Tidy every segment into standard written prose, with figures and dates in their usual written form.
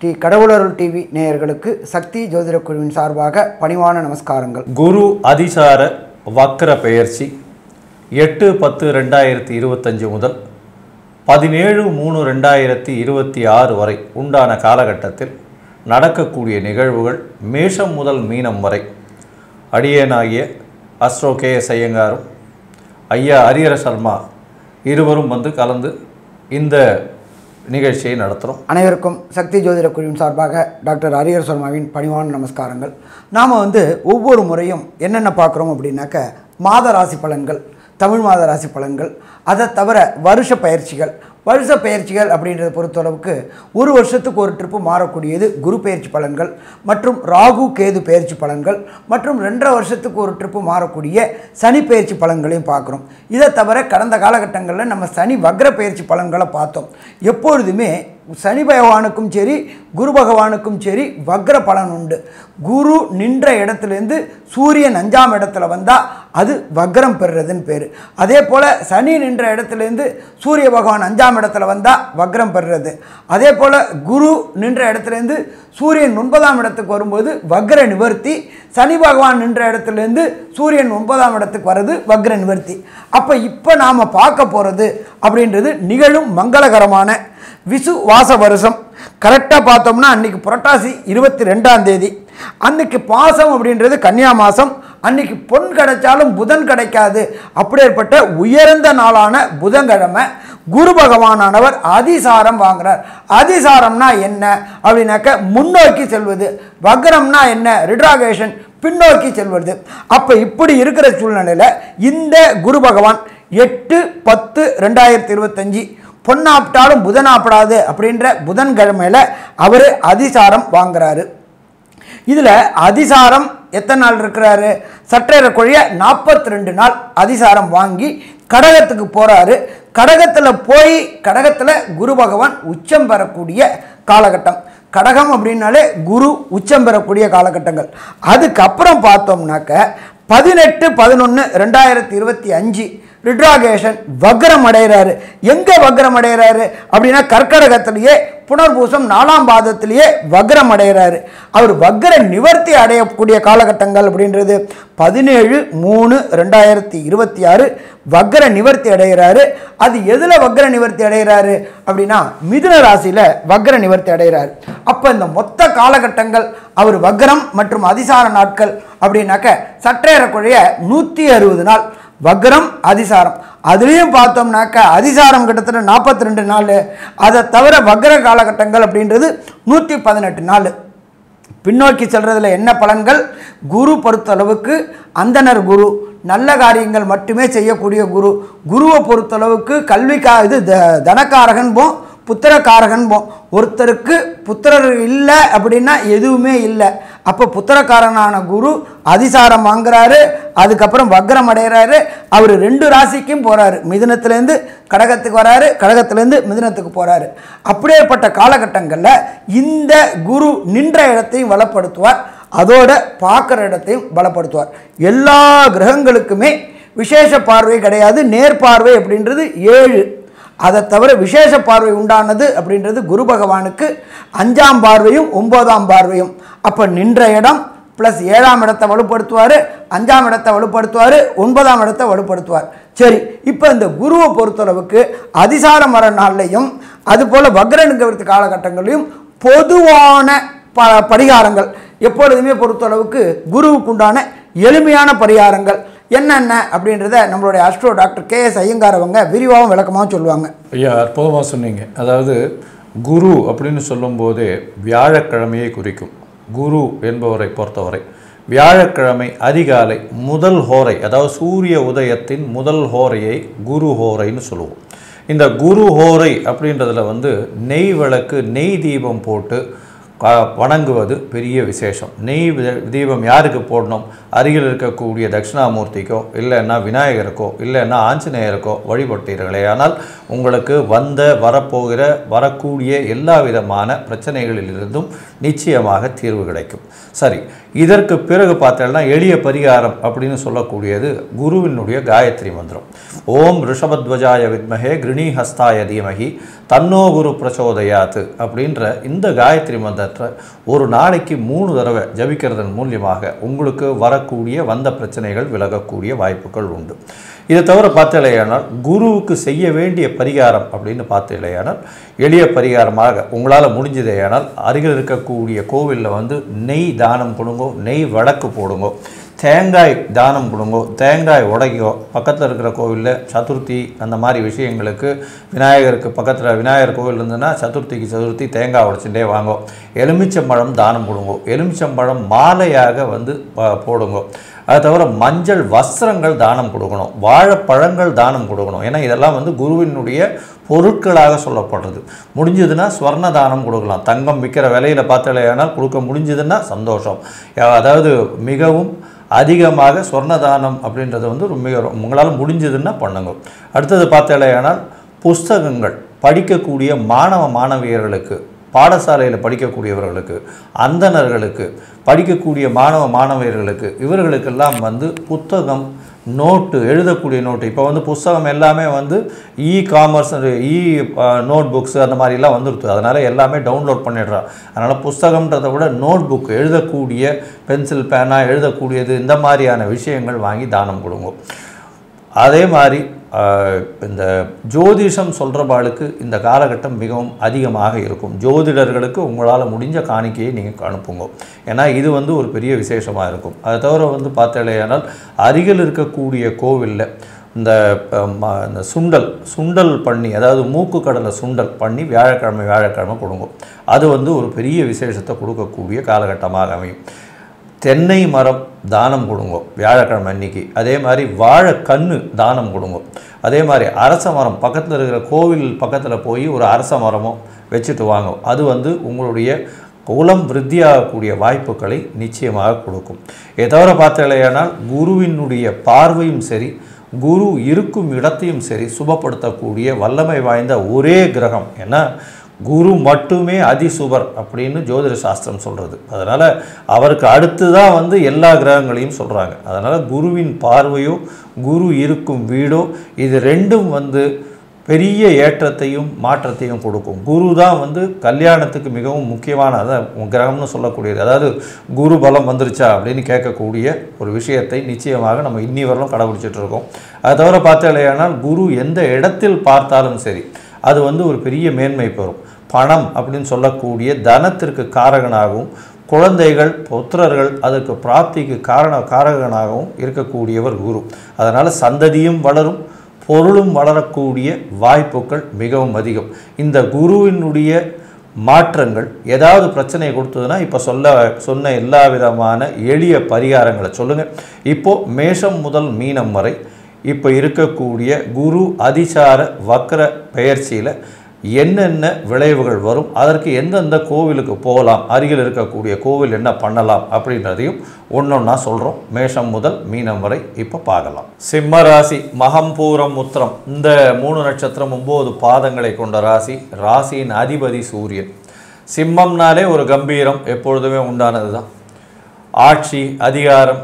Sri கடவுளருள் TV நேயர்களுக்கு சக்தி ஜோதிட குழுவின் சார்பாக பணிவான நமஸ்காரங்கள். குரு அதிசார வக்ர பெயர்ச்சி 8-10-2025 முதல் 17-3-2026 வரை உண்டான காலகட்டத்தில் நடக்கக்கூடிய நிகழ்வுகள் மேஷம் முதல் மீனம் வரை அடியேனாகிய அஸ்ட்ரோ கே.எஸ். ஐயங்காரும் ஐயா ஹரிஹர சர்மா இருவரும் வந்து கலந்து இந்த நிகழ்ச்சியை நடத்துகிறோம். அனைவருக்கும் சக்தி ஜோதிட குழுவின் சார்பாக டாக்டர் ஹரிஹர சர்மாவின் பணிவான நமஸ்காரங்கள். நாம் ஒவ்வொரு முறையும் என்னென்ன பார்க்குறோம் அப்படின்னாக்க மாத ராசி பலன்கள், தமிழ் மாத ராசி பலன்கள், அதை தவிர வருஷ பயிற்சிகள் அப்படின்றத பொறுத்தளவுக்கு ஒரு வருஷத்துக்கு ஒரு ட்ரிப்பு மாறக்கூடியது குரு பயிற்சி பலன்கள் மற்றும் ராகு கேது பயிற்சி பலன்கள் மற்றும் 2.5 வருஷத்துக்கு ஒரு ட்ரிப்பு மாறக்கூடிய சனி பயிற்சி பலன்களையும் பார்க்குறோம். இதை தவிர கடந்த காலகட்டங்களில் நம்ம சனி வக்ர பயிற்சி பலன்களை பார்த்தோம். எப்பொழுதுமே சனி பகவானுக்கும் சரி குரு பகவானுக்கும் சரி வக்ர பலன் உண்டு. குரு நின்ற இடத்துலேருந்து சூரியன் 5ஆம் இடத்துல வந்தால் அது வக்ரம் பெறுறதுன்னு பேர். அதே போல் சனி நின்ற இடத்துலேருந்து சூரிய பகவான் 5ஆம் இடத்துல வந்தால் வக்ரம் பெறுறது. அதே போல் குரு நின்ற இடத்துலேருந்து சூரியன் 9ஆம் இடத்துக்கு வரும்போது வக்ர நிவர்த்தி. சனி பகவான் நின்ற இடத்துலேருந்து சூரியன் 9ஆம் இடத்துக்கு வர்றது வக்ர நிவர்த்தி. இப்போ நாம் பார்க்க போகிறது அப்படின்றது நிகழும் மங்களகரமான விசு வாச வருஷம். கரெக்டாக பார்த்தோம்னா அன்றைக்கி புரட்டாசி 22ஆம் தேதி அன்றைக்கி பாசம் அப்படின்றது கன்னியா மாதம். அன்றைக்கி பொன் கிடைச்சாலும் புதன் கிடைக்காது. அப்படிப்பட்ட உயர்ந்த நாளான புதன்கிழமை குரு பகவானானவர் அதிசாரம் வாங்குறார். அதிசாரம்னா என்ன அப்படின்னாக்க முன்னோக்கி செல்வது. வக்ரம்னா என்ன? ரிட்ராகேஷன், பின்னோக்கி செல்வது. அப்போ இப்படி இருக்கிற சூழ்நிலையில் இந்த குரு பகவான் 8-10-2025 பொன்னாப்பிட்டாலும் புதனாப்பிடாது அப்படின்ற புதன்கிழமையில் அவர் அதிசாரம் வாங்குறாரு. இதில் அதிசாரம் எத்தனை நாள் இருக்கிறாரு? சற்றேறக்குறைய 42 நாள் அதிசாரம் வாங்கி கடகத்துக்கு போகிறாரு. கடகத்தில் போய் கடகத்தில் குரு பகவான் உச்சம் பெறக்கூடிய காலகட்டம். கடகம் அப்படின்னாலே குரு உச்சம் பெறக்கூடிய காலகட்டங்கள். அதுக்கப்புறம் பார்த்தோம்னாக்க 18-11-2025 ரிட்ராகேஷன் வக்ரம் அடைகிறாரு. எங்கே வக்ரம் அடைகிறாரு அப்படின்னா கர்க்கடகத்திலேயே புனர்பூசம் 4ஆம் பாதத்திலேயே வக்ரம் அடைகிறாரு. அவர் வக்ர நிவர்த்தி அடையக்கூடிய காலகட்டங்கள் அப்படின்றது 17-3-2026 வக்ர நிவர்த்தி அடைகிறாரு. அது எதில் வக்ர நிவர்த்தி அடைகிறாரு அப்படின்னா மிதுன ராசியில் வக்ர நிவர்த்தி அடைகிறாரு. அப்போ இந்த மொத்த காலகட்டங்கள் அவர் வக்ரம் மற்றும் அதிசார நாட்கள் அப்படின்னாக்க சற்றேறக்குறைய 160 நாள் வக்ரம் அதிசாரம். அதுலேயும் பார்த்தோம்னாக்க அதிசாரம் கிட்டத்தட்ட 42 நாள். அதை தவிர வக்ர காலகட்டங்கள் அப்படின்றது 118 நாள். பின்னோக்கி செல்றதுல என்ன பலன்கள்? குரு பொறுத்தளவுக்கு அந்தனர் குரு, நல்ல காரியங்கள் மட்டுமே செய்யக்கூடிய குரு. குருவை பொறுத்தளவுக்கு இது தனக்காரகன் போம், புத்திரக்காரகன் போம். ஒருத்தருக்கு புத்திரர் இல்லை அப்படின்னா எதுவுமே இல்லை. அப்போ புத்திரக்காரனான குரு அதிசாரம் வாங்குறாரு. அதுக்கப்புறம் வக்ரம் அடைகிறாரு. அவர் 2 ராசிக்கும் போகிறாரு. மிதுனத்துலேருந்து கடகத்துக்கு வராரு, கடகத்துலேருந்து மிதுனத்துக்கு போகிறாரு. அப்படியேப்பட்ட காலகட்டங்களில் இந்த குரு நின்ற இடத்தையும் பலப்படுத்துவார், அதோட பார்க்குற இடத்தையும் பலப்படுத்துவார். எல்லா கிரகங்களுக்குமே விசேஷ பார்வை கிடையாது. நேர்பார்வை அப்படின்றது 7. அதை தவிர விசேஷ பார்வை உண்டானது அப்படின்றது குரு பகவானுக்கு 5ஆம் பார்வையும் 9ஆம் பார்வையும். அப்போ நின்ற இடம் ப்ளஸ் 7ஆம் இடத்தை வலுப்படுத்துவார், 5ஆம் இடத்தை வலுப்படுத்துவார், 9ஆம் இடத்தை வலுப்படுத்துவார். சரி, இப்போ இந்த குருவை பொறுத்தளவுக்கு அதிசாரம் வர நாள்லையும் அதுபோல் வக்ர நிவர்த்தி காலகட்டங்களையும் பொதுவான பரிகாரங்கள் எப்பொழுதுமே பொறுத்தளவுக்கு குருவுக்கு உண்டான எளிமையான பரிகாரங்கள் என்னென்ன அப்படின்றத நம்மளுடைய அஸ்ட்ரோ டாக்டர் கே.எஸ். ஐயங்கார் அவங்க விரிவாகவும் விளக்கமாக சொல்லுவாங்க. ஐயா, அற்புதமாக சொன்னீங்க. அதாவது குரு அப்படின்னு சொல்லும்போதே வியாழக்கிழமையை குறிக்கும். குரு என்பவரை பொறுத்தவரை வியாழக்கிழமை அதிகாலை முதல் ஹோரை, அதாவது சூரிய உதயத்தின் முதல் ஹோரையை குரு ஹோரைன்னு சொல்லுவோம். இந்த குரு ஹோரை அப்படின்றதில் நெய் விளக்கு, நெய் தீபம் போட்டு வணங்குவது பெரிய விசேஷம். நெய் தீபம் யாருக்கு போடணும்? அருகில் இருக்கக்கூடிய தட்சிணாமூர்த்திக்கோ இல்லைன்னா விநாயகருக்கோ இல்லைன்னா ஆஞ்சநேயருக்கோ வழிபட்டீர்களே ஆனால் உங்களுக்கு வரக்கூடிய எல்லா விதமான பிரச்சனைகளிலிருந்தும் நிச்சயமாக தீர்வு கிடைக்கும். சரி, இதற்கு பிறகு பார்த்தோம்னா எளிய பரிகாரம் அப்படின்னு சொல்லக்கூடியது குருவினுடைய காயத்ரி மந்திரம். ஓம் ரிஷபத்வஜாய வித்மஹே கிருணிஹஸ்தாய தீமஹி தன்னோ குரு பிரச்சோதயாத் அப்படின்ற இந்த காயத்ரி மந்திரத்தை ஒரு நாளைக்கு 3 தடவை ஜபிக்கிறதன் மூலியமாக உங்களுக்கு வரக்கூடிய வந்த பிரச்சனைகள் விலகக்கூடிய வாய்ப்புகள் உண்டு. இதை தவிர பார்த்தலையானால் குருவுக்கு செய்ய வேண்டிய பரிகாரம் அப்படின்னு பார்த்தலையானால் எளிய பரிகாரமாக உங்களால் முடிஞ்சதையானால் அருகில் இருக்கக்கூடிய கோவிலில் நெய் தானம் கொடுங்கோ, நெய் வடக்கு போடுங்கோ, தேங்காய் தானம் கொடுங்கோ, தேங்காய் உடைக்கோ. பக்கத்தில் இருக்கிற கோவிலில் சதுர்த்தி அந்த மாதிரி விஷயங்களுக்கு விநாயகருக்கு பக்கத்தில் விநாயகர் கோவில் இருந்ததுன்னா சதுர்த்தி தேங்காய் உடைச்சுட்டே வாங்கோ. எலுமிச்சம்பழம் தானம் கொடுங்கோ, எலுமிச்சம்பழம் மாலையாக போடுங்கோ. அது தவிர மஞ்சள் வஸ்திரங்கள் தானம் கொடுக்கணும், வாழைப்பழங்கள் தானம் கொடுக்கணும். ஏன்னா இதெல்லாம் குருவினுடைய பொருட்களாக சொல்லப்படுறது. முடிஞ்சதுன்னா ஸ்வர்ண தானம் கொடுக்கலாம். தங்கம் விற்கிற விலையில் பார்த்தலையானால் கொடுக்க முடிஞ்சதுன்னா சந்தோஷம். அதாவது மிகவும் அதிகமாக ஸ்வர்ணதானம் அப்படின்றது மிக உங்களால் முடிஞ்சதுன்னா பண்ணுங்க. அடுத்தது பார்த்தலையானால் புஸ்தகங்கள் படிக்கக்கூடிய மாணவியர்களுக்கு, பாடசாலையில் படிக்கக்கூடியவர்களுக்கு, அந்தணர்களுக்கு, படிக்கக்கூடிய மாணவியர்களுக்கு இவர்களுக்கெல்லாம் புத்தகம், நோட்டு, எழுதக்கூடிய நோட்டு. இப்போ புஸ்தகம் எல்லாமே காமர்ஸ், நோட் புக்ஸ் அந்த மாதிரிலாம் வந்துடுது. அதனால் எல்லாமே டவுன்லோட் பண்ணிடுறான். அதனால் புஸ்தகம்ன்றதை விட நோட் புக், எழுதக்கூடிய பென்சில் பேனா எழுதக்கூடியது, இந்த மாதிரியான விஷயங்கள் வாங்கி தானம் கொடுங்க. அதே மாதிரி இந்த ஜோதிஷம் சொல்கிறபாளுக்கு இந்த காலகட்டம் மிகவும் அதிகமாக இருக்கும். ஜோதிடர்களுக்கு உங்களால் முடிஞ்ச காணிக்கையை நீங்கள் அனுப்புங்க. ஏன்னா இது ஒரு பெரிய விசேஷமாக இருக்கும். அதை தவிர பார்த்தலையானால் அருகில் இருக்கக்கூடிய கோவிலில் இந்த சுண்டல் பண்ணி, அதாவது மூக்கு கடலை சுண்டல் பண்ணி வியாழக்கிழமை கொடுங்க. அது ஒரு பெரிய விசேஷத்தை கொடுக்கக்கூடிய காலகட்டமாக அமையும். தென்னை மரம் தானம் கொடுங்க வியாழக்கிழமை அன்னைக்கு. அதே மாதிரி வாழைக்கன்று தானம் கொடுங்க. அதே மாதிரி அரச மரம், பக்கத்தில் இருக்கிற கோவில் பக்கத்தில் போய் ஒரு அரச மரமோ வச்சுட்டு வாங்க. அது உங்களுடைய குலம் விருத்தியாகக்கூடிய வாய்ப்புகளை நிச்சயமாக கொடுக்கும். இதை தவிர பார்த்தலையானால் குருவினுடைய பார்வையும் சரி, குரு இருக்கும் இடத்தையும் சரி சுபப்படுத்தக்கூடிய வல்லமை வாய்ந்த ஒரே கிரகம். ஏன்னா குரு மட்டுமே அதிசுபர் அப்படின்னு ஜோதிட சாஸ்திரம் சொல்கிறது. அதனால் அவருக்கு அடுத்து தான் எல்லா கிரகங்களையும் சொல்கிறாங்க. அதனால் குருவின் பார்வையோ குரு இருக்கும் வீடோ இது ரெண்டும் பெரிய ஏற்றத்தையும் மாற்றத்தையும் கொடுக்கும். குரு தான் கல்யாணத்துக்கு மிகவும் முக்கியமான கிரகம்னு சொல்லக்கூடியது. அதாவது குரு பலம் வந்துருச்சா அப்படின்னு கேட்கக்கூடிய ஒரு விஷயத்தை நிச்சயமாக நம்ம இன்னி வரலும் கடைபிடிச்சிட்ருக்கோம். அதை தவிர பார்த்தலையானால் குரு எந்த இடத்தில் பார்த்தாலும் சரி அது ஒரு பெரிய மேன்மை பெறும். பணம் அப்படின்னு சொல்லக்கூடிய தனத்திற்கு காரகனாகவும், குழந்தைகள் புத்திரர்கள் அதற்கு பிராப்திக்கு காரகனாகவும் இருக்கக்கூடியவர் குரு. அதனால் சந்ததியும் வளரும், பொருளும் வளரக்கூடிய வாய்ப்புகள் மிகவும் அதிகம். இந்த குருவினுடைய மாற்றங்கள் ஏதாவது பிரச்சனை கொடுத்ததுன்னா இப்போ சொன்ன எல்லா விதமான எளிய பரிகாரங்களை சொல்லுங்கள். இப்போது மேஷம் முதல் மீனம் வரை இப்போ இருக்கக்கூடிய குரு அதிசார வக்ர பெயர்ச்சியில் என்னென்ன விளைவுகள் வரும், அதற்கு எந்தெந்த கோவிலுக்கு போகலாம், அருகில் இருக்கக்கூடிய கோவில் என்ன பண்ணலாம் அப்படின்றதையும் ஒன்றொன்னா சொல்கிறோம். மேஷம் முதல் மீனம் வரை இப்போ பார்க்கலாம். சிம்ம ராசி, மகம் பூரம் உத்திரம் இந்த 3 நட்சத்திரம் 9 பாதங்களை கொண்ட ராசி. ராசியின் அதிபதி சூரியன். சிம்மம்னாலே ஒரு கம்பீரம் எப்பொழுதுமே உண்டானது தான். ஆட்சி, அதிகாரம்,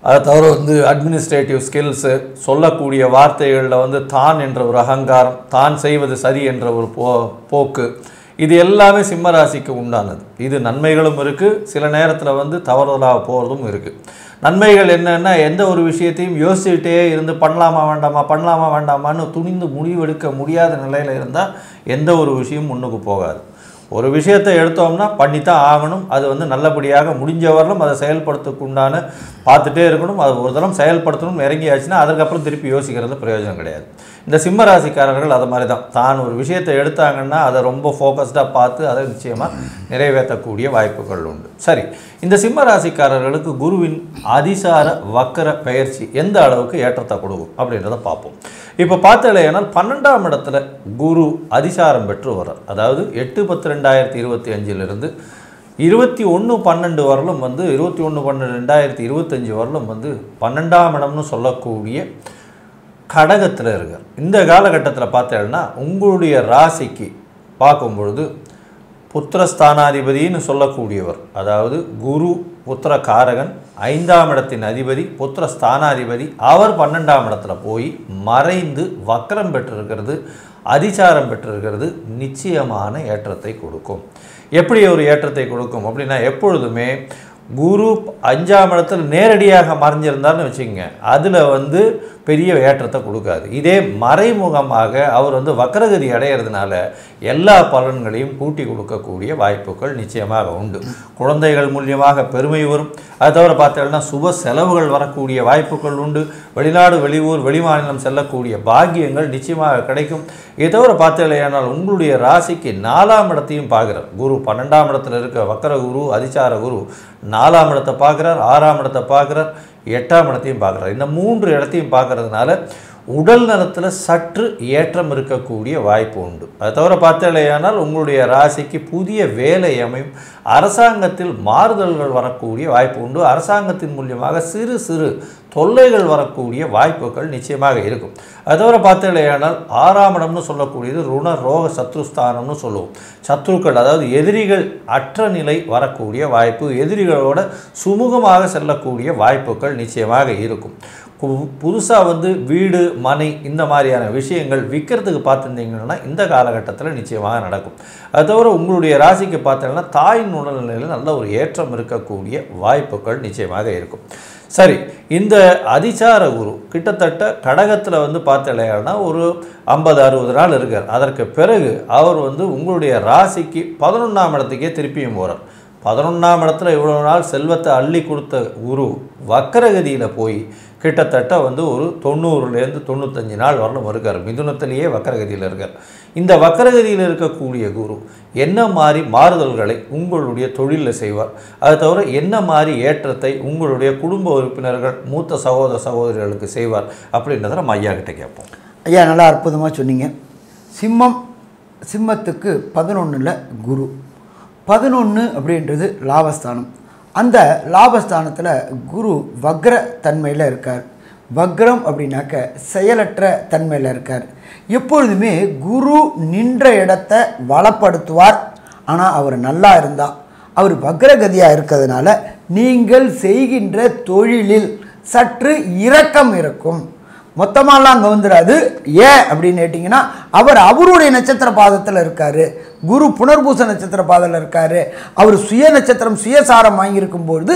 அதை தவிர அட்மினிஸ்ட்ரேட்டிவ் ஸ்கில்ஸு, சொல்லக்கூடிய வார்த்தைகளில் தான் என்ற ஒரு அகங்காரம், தான் செய்வது சரி என்ற ஒரு போக்கு, இது எல்லாமே சிம்மராசிக்கு உண்டானது. இது நன்மைகளும் இருக்குது, சில நேரத்தில் தவறுதலாக போகிறதும் இருக்குது. நன்மைகள் என்னென்னா எந்த ஒரு விஷயத்தையும் யோசிச்சுட்டே இருந்து பண்ணலாமா வேண்டாமான்னு துணிந்து முடிவெடுக்க முடியாத நிலையில் இருந்தால் எந்த ஒரு விஷயமும் முன்னுக்கு போகாது. ஒரு விஷயத்தை எடுத்தோம்னா பண்ணித்தான் ஆகணும். அது நல்லபடியாக முடிஞ்ச வரலும் அதை செயல்படுத்தக்குண்டான பார்த்துட்டே இருக்கணும். அது ஒரு தரம் செயல்படுத்தணும் இறங்கியாச்சுன்னா அதுக்கப்புறம் திருப்பி யோசிக்கிறது பிரயோஜனம் கிடையாது. இந்த சிம்ம ராசிக்காரர்கள் அது மாதிரி தான் ஒரு விஷயத்தை எடுத்தாங்கன்னா அதை ரொம்ப ஃபோக்கஸ்டாக பார்த்து அதை நிச்சயமாக நிறைவேற்றக்கூடிய வாய்ப்புகள் உண்டு. சரி, இந்த சிம்ம ராசிக்காரர்களுக்கு குருவின் அதிசார வக்கர பெயர்ச்சி எந்த அளவுக்கு ஏற்றத்தை கொடுக்கும் அப்படின்றத பார்ப்போம். இப்போ பார்த்தலையானால் 12ஆம் இடத்துல குரு அதிசாரம் பெற்று வர்றார். அதாவது 8/10/2025 21/12 வரலும் வந்து 21/12/2025 வரலும் வந்து 12ஆம் இடம்னு சொல்லக்கூடிய கடகத்தில் இருக்கார். இந்த காலகட்டத்தில் பார்த்தேன்னா உங்களுடைய ராசிக்கு பார்க்கும்பொழுது புத்திரஸ்தானாதிபதினு சொல்லக்கூடியவர், அதாவது குரு புத்திர காரகன், 5ஆம் இடத்தின் அதிபதி புத்திரஸ்தானாதிபதி, அவர் 12ஆம் இடத்துல போய் மறைந்து வக்கரம் பெற்றிருக்கிறது, அதிசாரம் பெற்றிருக்கிறது நிச்சயமான ஏற்றத்தை கொடுக்கும். எப்படி ஒரு ஏற்றத்தை கொடுக்கும் அப்படின்னா, எப்பொழுதுமே குரு 5ஆம் இடத்துல நேரடியாக மறைஞ்சிருந்தார்னு வச்சுக்கோங்க, அதில் வந்து பெரிய ஏற்றத்தை கொடுக்காது. இதே மறைமுகமாக அவர் வந்து வக்கரகதி அடையிறதுனால எல்லா பலன்களையும் கூட்டி கொடுக்கக்கூடிய வாய்ப்புகள் நிச்சயமாக உண்டு. குழந்தைகள் மூலியமாக பெருமை வரும். அது தவிர பார்த்தீங்கன்னா சுப செலவுகள் வரக்கூடிய வாய்ப்புகள் உண்டு. வெளிநாடு, வெளியூர், வெளிமாநிலம் செல்லக்கூடிய பாக்கியங்கள் நிச்சயமாக கிடைக்கும். இதை தவிர பார்த்தீங்கன்னா உங்களுடைய ராசிக்கு 4ஆம் இடத்தையும் பார்க்குறார் குரு. 12ஆம் இடத்துல இருக்க வக்கர குரு, அதிசார குரு 4ஆம் இடத்தை பார்க்குறார், 6ஆம் இடத்தை பார்க்குறார், 8ஆம் இடத்தையும் பார்க்குறார். இந்த 3 இடத்தையும் பார்க்கறதுனால உடல் நலத்தில் சற்று ஏற்றம் இருக்கக்கூடிய வாய்ப்பு உண்டு. அது தவிர பார்த்தீங்கன்னா உங்களுடைய ராசிக்கு புதிய வேலை அமையும். அரசாங்கத்தில் மாறுதல்கள் வரக்கூடிய வாய்ப்பு உண்டு. அரசாங்கத்தின் மூலியமாக சிறு சிறு தொல்லைகள் வரக்கூடிய வாய்ப்புகள் நிச்சயமாக இருக்கும். அது தவிர பார்த்தீங்கன்னா 6ஆம் இடம்னு சொல்லக்கூடியது ருண ரோக சத்ருஸ்தானம்னு சொல்லுவோம். சத்ருக்கள், அதாவது எதிரிகள் அற்ற நிலை வரக்கூடிய வாய்ப்பு, எதிரிகளோட சுமூகமாக செல்லக்கூடிய வாய்ப்புகள் நிச்சயமாக இருக்கும். புதுசாக வந்து வீடு, மனை இந்த மாதிரியான விஷயங்கள் விற்கிறதுக்கு பார்த்துருந்தீங்கன்னா இந்த காலகட்டத்தில் நிச்சயமாக நடக்கும். அது தவிர உங்களுடைய ராசிக்கு பார்த்தீங்கன்னா தாயின் உடல்நிலையில் நல்ல ஒரு ஏற்றம் இருக்கக்கூடிய வாய்ப்புகள் நிச்சயமாக இருக்கும். சரி, இந்த அதிசார குரு கிட்டத்தட்ட கடகத்தில் வந்து பார்த்தீங்கன்னா ஒரு 50-60 நாள் இருக்கார். அதற்கு பிறகு அவர் வந்து உங்களுடைய ராசிக்கு 11ஆம் இடத்துக்கே திருப்பியும் போகிறார். 11ஆம் இடத்துல இவ்வளோ நாள் செல்வத்தை அள்ளி கொடுத்த குரு வக்கரகதியில் போய் கிட்டத்தட்ட வந்து ஒரு 90லேருந்து 95 நாள் வரலும் இருக்கார். மிதுனத்திலேயே வக்கரகதியில் இருக்கார். இந்த வக்கரகதியில் இருக்கக்கூடிய குரு என்ன மாதிரி மாறுதல்களை உங்களுடைய தொழிலில் செய்வார், அது தவிர என்ன மாதிரி ஏற்றத்தை உங்களுடைய குடும்ப உறுப்பினர்கள், மூத்த சகோதர சகோதரிகளுக்கு செய்வார் அப்படின்றத நம்ம ஐயா கிட்ட கேட்போம். ஐயா நல்லா அற்புதமாக சொன்னீங்க. சிம்மத்துக்கு 11ல் குரு. 11 அப்படின்றது லாபஸ்தானம். அந்த லாபஸ்தானத்தில் குரு வக்ர தன்மையில் இருக்கார். வக்ரம் அப்படின்னாக்க செயலற்ற தன்மையில் இருக்கார். எப்பொழுதுமே குரு நின்ற இடத்த வளப்படுத்துவார். ஆனால் அவர் நல்லா இருந்தால், அவர் வக்ரகதியாக இருக்கிறதுனால நீங்கள் செய்கின்ற தொழிலில் சற்று இரக்கம் இருக்கும். மொத்தமாலாம் அங்கே வந்துடாது. ஏன் அப்படின்னு கேட்டிங்கன்னா, அவருடைய நட்சத்திர பாதத்தில் இருக்கார். குரு புனர்பூச நட்சத்திர பாதத்தில் இருக்கார். அவர் சுய நட்சத்திரம் சுயசாரம் வாங்கியிருக்கும்போது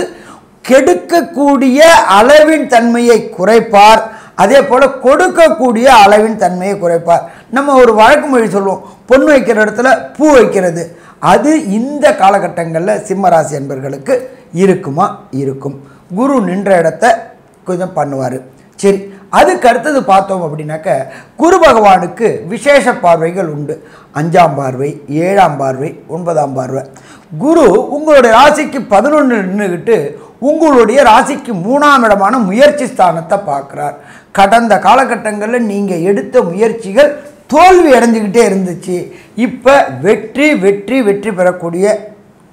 கெடுக்கக்கூடிய அளவின் தன்மையை குறைப்பார். அதே போல் கொடுக்கக்கூடிய அளவின் தன்மையை குறைப்பார். நம்ம ஒரு வழக்கு மொழி சொல்லுவோம், பொண்ணு வைக்கிற இடத்துல பூ வைக்கிறது. அது இந்த காலகட்டங்களில் சிம்மராசி என்பர்களுக்கு இருக்குமா? இருக்கும். குரு நின்ற இடத்த கொஞ்சம் பண்ணுவார். சரி, அதுக்கு அடுத்தது பார்த்தோம் அப்படின்னாக்க குரு பகவானுக்கு விசேஷ பார்வைகள் உண்டு. 5ஆம் பார்வை, 7ஆம் பார்வை, 9ஆம் பார்வை. குரு உங்களுடைய ராசிக்கு 11 நின்றுக்கிட்டு உங்களுடைய ராசிக்கு 3ஆம் இடமான முயற்சி ஸ்தானத்தை பார்க்குறார். கடந்த காலகட்டங்களில் நீங்கள் எடுத்த முயற்சிகள் தோல்வி அடைஞ்சிக்கிட்டே இருந்துச்சு. இப்போ வெற்றி வெற்றி வெற்றி பெறக்கூடிய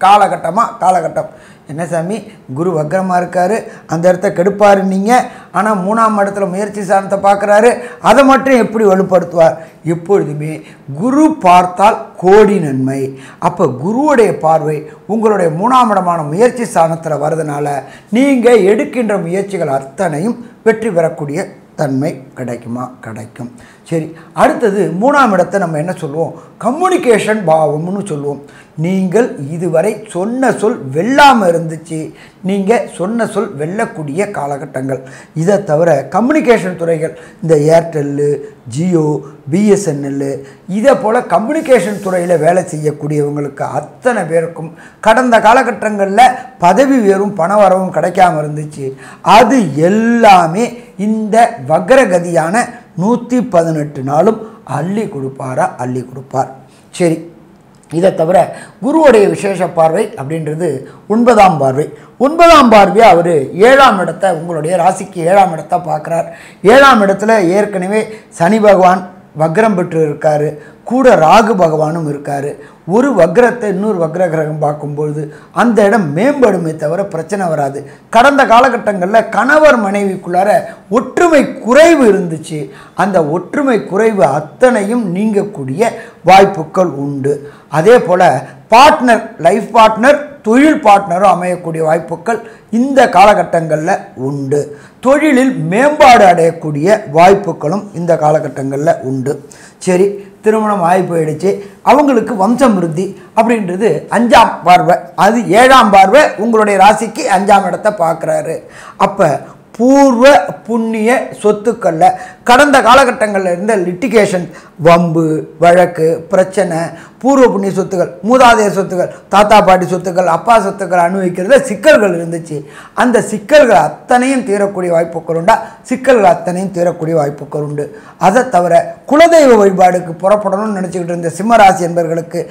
காலகட்டம். என்ன சாமி, குரு வக்ரமாக இருக்கார், அந்த இடத்த கெடுப்பார் நீங்கள், ஆனால் 3ஆம் இடத்துல முயற்சி ஸ்தானத்தை பார்க்குறாரு. அதை மட்டும் எப்படி வலுப்படுத்துவார்? எப்பொழுதுமே குரு பார்த்தால் கோடி நன்மை. அப்போ குருவுடைய பார்வை உங்களுடைய 3ஆம் இடமான முயற்சி ஸ்தானத்தில் வர்றதுனால நீங்கள் எடுக்கின்ற முயற்சிகள் அத்தனையும் வெற்றி பெறக்கூடிய தன்மை கிடைக்கும். சரி, அடுத்தது 3ஆம் இடத்தை நம்ம என்ன சொல்லுவோம்? கம்யூனிகேஷன் பாவம்னு சொல்லுவோம். நீங்கள் இதுவரை சொன்ன சொல் வெல்லாமல் இருந்துச்சு, நீங்கள் சொன்ன சொல் வெல்லக்கூடிய காலகட்டங்கள். இதை தவிர கம்யூனிகேஷன் துறைகள், இந்த ஏர்டெல்லு, ஜியோ, பிஎஸ்என்எல், இதை போல் கம்யூனிகேஷன் துறையில் வேலை செய்யக்கூடியவங்களுக்கு அத்தனை பேருக்கும் கடந்த காலகட்டங்களில் பதவி உயர்வும் பண வரவும் கிடைக்காமல் இருந்துச்சு. அது எல்லாமே இந்த வக்ரகதியான 118 நாளும் அள்ளி கொடுப்பார். சரி, இதை தவிர குருவுடைய விசேஷ பார்வை அப்படின்றது 9ஆம் பார்வை. 9ஆம் பார்வையை அவர் 7ஆம் இடத்தை, உங்களுடைய ராசிக்கு 7ஆம் இடத்தை பார்க்குறார். 7ஆம் இடத்துல ஏற்கனவே சனி பகவான் வக்ரம் பெற்று இருக்கார். கூட ராகு பகவானும் இருக்கார். ஒரு வக்ரத்தை இன்னொரு வக்ர கிரகம் பார்க்கும்பொழுது அந்த இடம் மேம்படுமே தவிர பிரச்சனை வராது. கடந்த காலகட்டங்களில் கணவர் மனைவிக்குள்ளார ஒற்றுமை குறைவு இருந்துச்சு. அந்த ஒற்றுமை குறைவு அத்தனையும் நீங்கக்கூடிய வாய்ப்புகள் உண்டு. அதே போல் பார்ட்னர், லைஃப் பார்ட்னர், தொழில் பார்ட்னரும் அமையக்கூடிய வாய்ப்புகள் இந்த காலகட்டங்களில் உண்டு. தொழிலில் மேம்பாடு அடையக்கூடிய வாய்ப்புகளும் இந்த காலகட்டங்களில் உண்டு. சரி, திருமணம் ஆகி போயிடுச்சு, அவங்களுக்கு வம்சம் விருத்தி அப்படின்றது 5ஆம் பார்வை, அது 7ஆம் பார்வை உங்களுடைய ராசிக்கு 5ஆம் இடத்தை பார்க்குறாரு. அப்போ பூர்வ புண்ணிய சொத்துக்களில் கடந்த காலகட்டங்களில் இருந்த லிட்டிகேஷன், வம்பு வழக்கு பிரச்சனை, பூர்வ புண்ணிய சொத்துக்கள், மூதாதையர் சொத்துக்கள், தாத்தா பாட்டி சொத்துக்கள், அப்பா சொத்துக்கள் அனுபவிக்கிறதுல சிக்கல்கள் இருந்துச்சு. அந்த சிக்கல்கள் அத்தனையும் தீரக்கூடிய வாய்ப்புகள் உண்டா? சிக்கல்கள் அத்தனையும் தீரக்கூடிய வாய்ப்புகள் உண்டு. அதை தவிர குலதெய்வ வழிபாடுக்கு புறப்படணும்னு நினச்சிக்கிட்டு இருந்த சிம்மராசி என்பவர்களுக்கு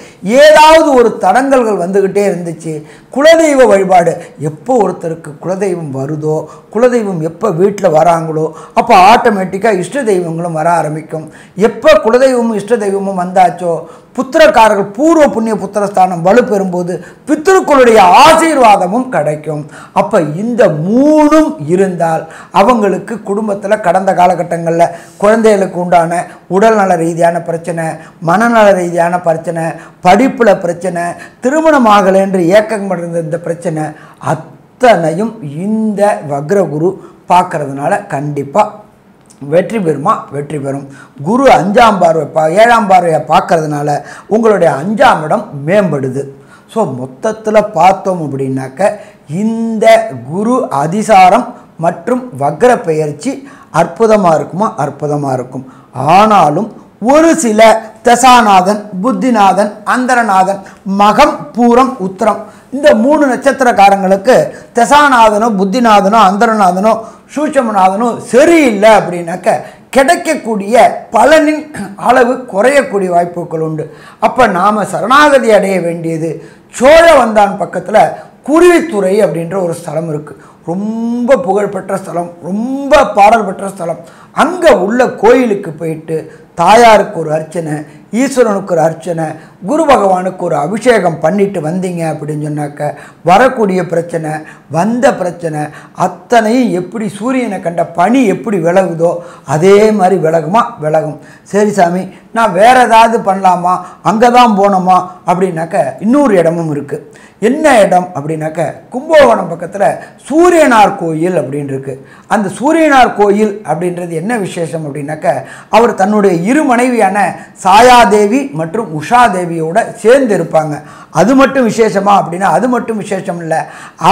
ஏதாவது ஒரு தடங்கல்கள் வந்துக்கிட்டே இருந்துச்சு. குலதெய்வ வழிபாடு எப்போ ஒருத்தருக்கு குலதெய்வம் வருதோ, குலதெய்வம் எப்போ வீட்டில் வராங்களோ அப்போ ஆட்டோமேட்டிக்காக இஷ்ட தெய்வங்களும் வர ஆரம்பிக்கும். எப்போ குலதெய்வமும் இஷ்ட தெய்வமும் வந்தாச்சோ புத்திரக்காரர்கள் பூர்வ புண்ணிய புத்திரஸ்தானம் வலுப்பெறும்போது பித்திருக்களுடைய ஆசீர்வாதமும் கிடைக்கும். அப்போ இந்த 3ம் இருந்தால் அவங்களுக்கு குடும்பத்தில் கடந்த காலகட்டங்களில் குழந்தைகளுக்கு உண்டான உடல்நல ரீதியான பிரச்சனை, மனநல ரீதியான பிரச்சனை, படிப்பில் பிரச்சனை, திருமணமாகலை என்று ஏக்கம் இருந்த இந்த பிரச்சனை அத்தனையும் இந்த வக்ரகுரு பார்க்கறதுனால கண்டிப்பாக வெற்றி பெறுமா? வெற்றி பெறும். குரு 5ஆம் பார்வை 7ஆம் பார்வையை பார்க்கறதுனால உங்களுடைய 5ஆம் இடம் மேம்படுது. ஸோ மொத்தத்தில் பார்த்தோம் அப்படின்னாக்க இந்த குரு அதிசாரம் மற்றும் வக்ர பெயர்ச்சி அற்புதமாக இருக்குமா? அற்புதமாக இருக்கும். ஆனாலும் ஒரு சில தசாநாதன், புத்திநாதன், அந்தரநாதன், மகம், பூரம், உத்திரம் இந்த 3 நட்சத்திரக்காரங்களுக்கு தசாநாதனோ புத்திநாதனோ அந்தரநாதனோ சூட்சமநாதனோ சரியில்லை அப்படின்னாக்க கிடைக்கக்கூடிய பலனின் அளவு குறையக்கூடிய வாய்ப்புகள் உண்டு. அப்போ நாம் சரணாகதி அடைய வேண்டியது சோழவந்தான் பக்கத்தில் குருவித்துறை அப்படின்ற ஒரு ஸ்தலம் இருக்குது. ரொம்ப புகழ்பெற்ற ஸ்தலம், ரொம்ப பாடல் பெற்ற ஸ்தலம். அங்கே உள்ள கோயிலுக்கு போயிட்டு தாயாருக்கு ஒரு அர்ச்சனை, ஈஸ்வரனுக்கு ஒரு அர்ச்சனை, குரு பகவானுக்கு ஒரு அபிஷேகம் பண்ணிட்டு வந்தீங்க அப்படின்னு சொன்னாக்க வரக்கூடிய பிரச்சனை, வந்த பிரச்சனை அத்தனையும் எப்படி சூரியனை கண்ட பனி எப்படி விலகுதோ அதே மாதிரி விலகுமா? விலகும். சரி சாமி, நான் வேறு ஏதாவது பண்ணலாமா, அங்கே தான் போனோமா அப்படின்னாக்க இன்னொரு இடமும் இருக்குது. என்ன இடம் அப்படின்னாக்க கும்பகோணம் பக்கத்தில் சூரியனார் கோயில் அப்படின்னு இருக்குது. அந்த சூரியனார் கோயில் அப்படின்றது என்ன விசேஷம் அப்படின்னாக்க அவர் தன்னுடைய 2 மனைவியான சாயாதேவி மற்றும் உஷாதேவியோட சேர்ந்து இருப்பாங்க. அது மட்டும் விசேஷமா அப்படின்னா அது மட்டும் விசேஷம் இல்லை,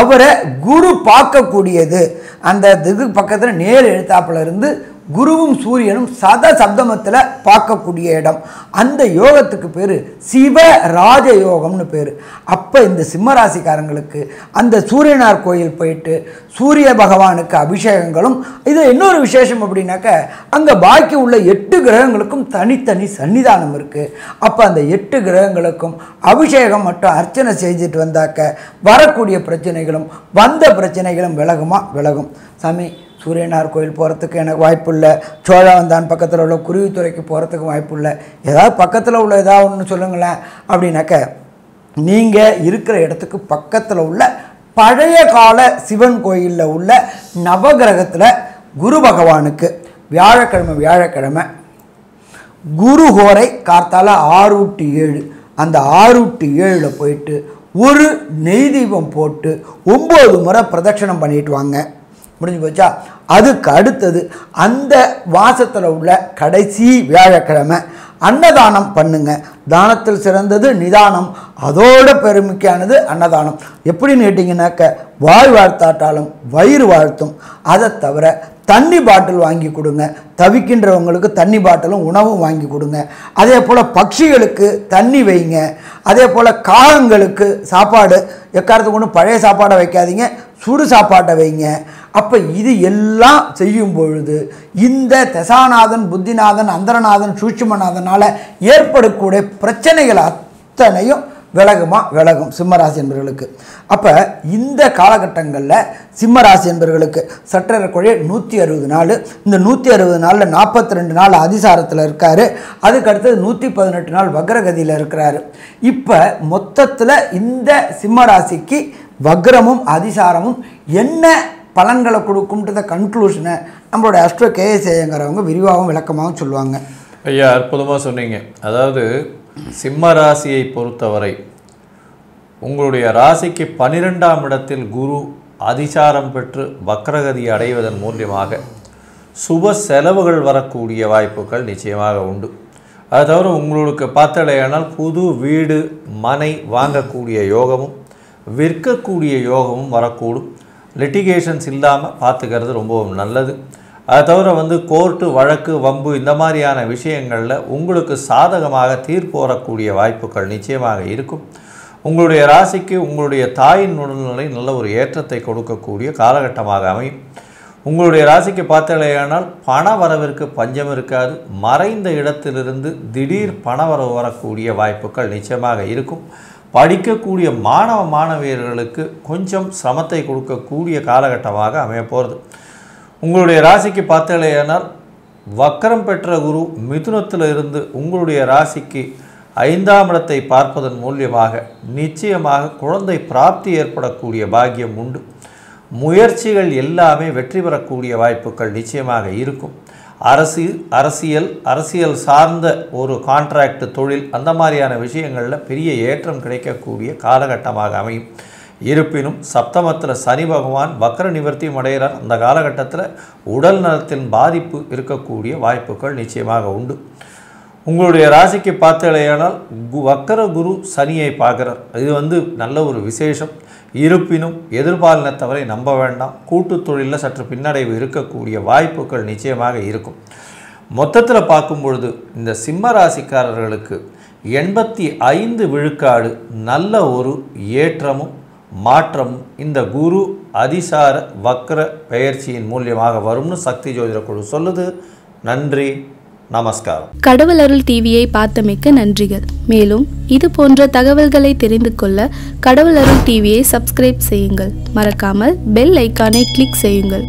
அவரை குரு பார்க்கக்கூடியது. அந்த இது பக்கத்தில் நேர் எழுத்தாப்பில் இருந்து குருவும் சூரியனும் சப்தமத்தில் பார்க்கக்கூடிய இடம். அந்த யோகத்துக்கு பேர் சிவ ராஜ யோகம்னு பேர். அப்போ இந்த சிம்மராசிக்காரங்களுக்கு அந்த சூரியனார் கோயில் போயிட்டு சூரிய பகவானுக்கு அபிஷேகங்களும், இது இன்னொரு விசேஷம் அப்படின்னாக்க அங்கே பாக்கி உள்ள 8 கிரகங்களுக்கும் தனித்தனி சன்னிதானம் இருக்குது. அப்போ அந்த 8 கிரகங்களுக்கும் அபிஷேகம் மற்றும் அர்ச்சனை செஞ்சுட்டு வந்தாக்க வரக்கூடிய பிரச்சனைகளும் வந்த பிரச்சனைகளும் விலகுமா? விலகும். சாமி, சூரியனார் கோயில் போகிறதுக்கு எனக்கு வாய்ப்பு இல்லை, சோழவந்தான் பக்கத்தில் உள்ள குருவித்துறைக்கு போகிறதுக்கு வாய்ப்பு இல்லை, ஏதாவது பக்கத்தில் உள்ள ஏதாவது ஒன்று சொல்லுங்களேன் அப்படின்னாக்க நீங்கள் இருக்கிற இடத்துக்கு பக்கத்தில் உள்ள பழைய கால சிவன் கோயிலில் உள்ள நவகிரகத்தில் குரு பகவானுக்கு வியாழக்கிழமை குரு ஹோரை கார்த்தால 6 to 7 அந்த 6 to 7 போயிட்டு ஒரு நெய் தீபம் போட்டு 9 முறை பிரதட்சணம் பண்ணிட்டு வாங்க. முடிஞ்சு போச்சா? அதுக்கு அடுத்தது அந்த மாசத்தில் உள்ள கடைசி வியாழக்கிழமை அன்னதானம் பண்ணுங்க. தானத்தில் சிறந்தது நிதானம், அதோட பெருமைக்கானது அன்னதானம். எப்படின்னு கேட்டிங்கன்னாக்க வாய் வாழ்த்தாட்டாலும் வயிறு வாழ்த்தும். அதை தவிர தண்ணி பாட்டில் வாங்கி கொடுங்க, தவிக்கின்றவங்களுக்கு தண்ணி பாட்டிலும் உணவும் வாங்கி கொடுங்க. அதே போல் பட்சிகளுக்கு தண்ணி வைங்க. அதே போல் காகங்களுக்கு சாப்பாடு எக்காரத்துக்கு ஒன்று பழைய சாப்பாடை வைக்காதீங்க, சுடு சாப்பாட்டை வைங்க. அப்போ இது எல்லாம் செய்யும் பொழுது இந்த தசாநாதன், புத்திநாதன், அந்தரநாதன், சூட்சுமநாதனால் ஏற்படக்கூடிய பிரச்சனைகள் அத்தனையும் விலகும் சிம்மராசி என்பவர்களுக்கு. அப்போ இந்த காலகட்டங்களில் சிம்மராசி என்பவர்களுக்கு சற்றேறக்குறைய 160 நாள், இந்த 160 நாளில் 42 நாள் அதிசாரத்தில் இருக்கார், அதுக்கு அடுத்தது 118 நாள் வக்ரகதியில் இருக்கிறாரு. இப்போ மொத்தத்தில் இந்த சிம்மராசிக்கு வக்ரமும் அதிசாரமும் என்ன பலன்களை கொடுக்கும்ன்றத கன்க்ளூஷனை நம்மளோட அஸ்ட்ரோ கேஎஸ் ஐயங்கிறவங்க விரிவாகவும் விளக்கமாகவும் சொல்லுவாங்க. ஐயா, அற்புதமாக சொன்னீங்க. அதாவது சிம்ம ராசியை பொறுத்தவரை உங்களுடைய ராசிக்கு 12ஆம் இடத்தில் குரு அதிசாரம் பெற்று வக்ரகதி அடைவதன் மூலியமாக சுப செலவுகள் வரக்கூடிய வாய்ப்புகள் நிச்சயமாக உண்டு. அது தவிர உங்களுக்கு பார்த்தலையானால் புது வீடு மனை வாங்கக்கூடிய யோகமும் விற்கக்கூடிய யோகமும் வரக்கூடும். லிட்டிகேஷன்ஸ் இல்லாமல் பார்த்துக்கிறது ரொம்பவும் நல்லது. அது தவிர கோர்ட்டு வழக்கு வம்பு இந்த மாதிரியான விஷயங்களில் உங்களுக்கு சாதகமாக தீர்ப்பு வரக்கூடிய வாய்ப்புகள் நிச்சயமாக இருக்கும். உங்களுடைய ராசிக்கு உங்களுடைய தாயின் உடல்நிலை நல்ல ஒரு ஏற்றத்தை கொடுக்கக்கூடிய காலகட்டமாக அமையும். உங்களுடைய ராசிக்கு பார்த்தலையானால் பண வரவிற்கு பஞ்சம் இருக்காது. மறைந்த இடத்திலிருந்து திடீர் பண வரவு வரக்கூடிய வாய்ப்புகள் நிச்சயமாக இருக்கும். படிக்கக்கூடிய மாணவ மாணவியர்களுக்கு கொஞ்சம் சிரமத்தை கொடுக்கக்கூடிய காலகட்டமாக அமைய போகிறது. உங்களுடைய ராசிக்கு பார்த்தலையானால் வக்கரம் பெற்ற குரு மிதுனத்தில் இருந்து உங்களுடைய ராசிக்கு 5ஆம் இடத்தை பார்ப்பதன் மூலியமாக நிச்சயமாக குழந்தை பிராப்தி ஏற்படக்கூடிய பாக்கியம் உண்டு. முயற்சிகள் எல்லாமே வெற்றி பெறக்கூடிய வாய்ப்புகள் நிச்சயமாக இருக்கும். அரசியல் சார்ந்த ஒரு கான்ட்ராக்ட் தொழில் அந்த மாதிரியான விஷயங்களில் பெரிய ஏற்றம் கிடைக்கக்கூடிய காலகட்டமாக அமையும். இருப்பினும் சப்தமத்தில் சனி பகவான் வக்ர நிவர்த்தியும் அடைகிறார். அந்த காலகட்டத்தில் உடல் நலத்தின் பாதிப்பு இருக்கக்கூடிய வாய்ப்புகள் நிச்சயமாக உண்டு. உங்களுடைய ராசிக்கு பார்த்தலையானால் வக்கர குரு சனியை பார்க்குறார். இது நல்ல ஒரு விசேஷம். இருப்பினும் எதிர்பாலினத்தவரை நம்ப வேண்டாம். கூட்டு தொழிலில் சற்று பின்னடைவு இருக்கக்கூடிய வாய்ப்புகள் நிச்சயமாக இருக்கும். மொத்தத்தில் பார்க்கும் பொழுது இந்த சிம்ம ராசிக்காரர்களுக்கு 85 விழுக்காடு நல்ல ஒரு ஏற்றமும் மாற்றமும் இந்த குரு அதிசார வக்ர பெயர்ச்சியின் மூலியமாக வரும்னு சக்தி ஜோதிட குழு சொல்லுது. நன்றி, நமஸ்காரம். கடவுள் அருள் டிவியை பார்த்தமைக்கு நன்றிகள். மேலும் இது போன்ற தகவல்களை தெரிந்து கொள்ள கடவுள் அருள் டிவியை சப்ஸ்கிரைப் செய்யுங்கள். மறக்காமல் பெல் ஐக்கானை கிளிக் செய்யுங்கள்.